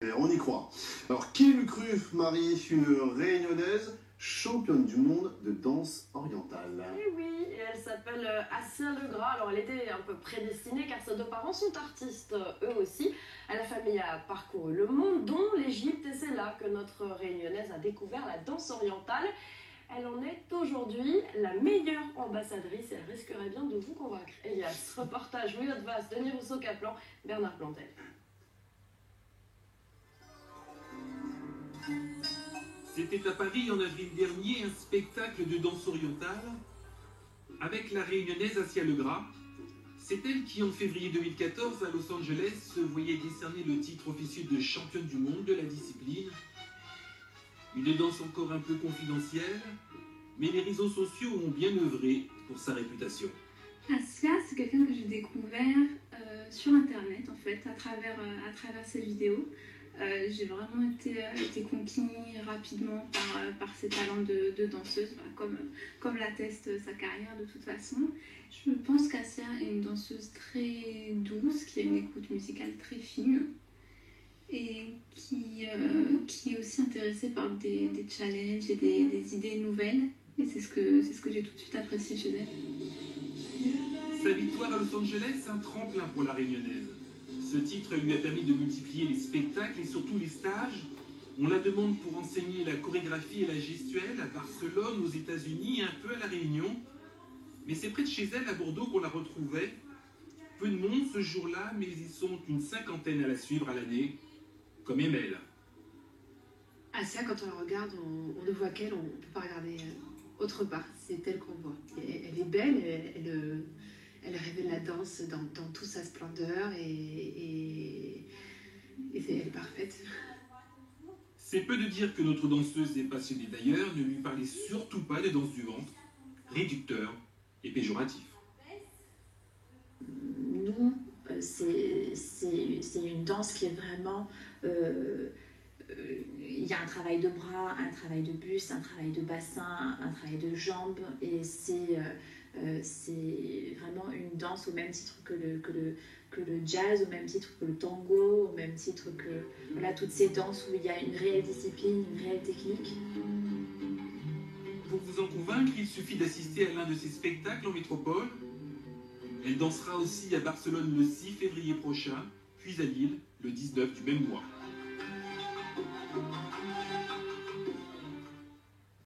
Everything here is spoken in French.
Et on y croit. Alors, qui l'eût cru marier une réunionnaise championne du monde de danse orientale? Eh oui, et elle s'appelle Assia Legras. Alors elle était un peu prédestinée car ses deux parents sont artistes eux aussi. La famille a parcouru le monde, dont l'Égypte, et c'est là que notre réunionnaise a découvert la danse orientale. Elle en est aujourd'hui la meilleure ambassadrice et elle risquerait bien de vous convaincre. Elias, reportage Louis Haute-Vasse, Denis Rousseau-Caplan, Bernard Plantel. C'était à Paris en avril dernier un spectacle de danse orientale avec la réunionnaise Assia Legras. C'est elle qui, en février 2014, à Los Angeles, se voyait décerner le titre officieux de championne du monde de la discipline. Une danse encore un peu confidentielle, mais les réseaux sociaux ont bien œuvré pour sa réputation. Assia, c'est quelqu'un que j'ai découvert sur Internet, en fait, à travers ses vidéos. J'ai vraiment été conquis rapidement par ses talents de danseuse, comme l'atteste sa carrière de toute façon. Je pense qu'Assia est une danseuse très douce, qui a une écoute musicale très fine et qui est aussi intéressée par des challenges et des idées nouvelles. Et c'est ce que j'ai tout de suite apprécié chez elle. Sa victoire à Los Angeles, un tremplin pour la réunionnaise. Ce titre lui a permis de multiplier les spectacles et surtout les stages. On la demande pour enseigner la chorégraphie et la gestuelle à Barcelone, aux États-Unis et un peu à La Réunion. Mais c'est près de chez elle, à Bordeaux, qu'on la retrouvait. Peu de monde ce jour-là, mais ils sont une cinquantaine à la suivre à l'année, comme Emel. Assia, quand on la regarde, on ne voit qu'elle, on ne peut pas regarder autre part. C'est elle qu'on voit. Elle est belle, elle révèle la danse dans toute sa splendeur et elle est parfaite. C'est peu de dire que notre danseuse est passionnée d'ailleurs. Ne lui parlez surtout pas de danse du ventre, réducteur et péjoratif. Nous, c'est une danse qui est vraiment... il y a un travail de bras, un travail de buste, un travail de bassin, un travail de jambes, et c'est vraiment une danse au même titre que le jazz, au même titre que le tango, au même titre que voilà, toutes ces danses où il y a une réelle discipline, une réelle technique. Pour vous en convaincre, il suffit d'assister à l'un de ces spectacles en métropole. Elle dansera aussi à Barcelone le 6 février prochain, puis à Lille le 19 du même mois.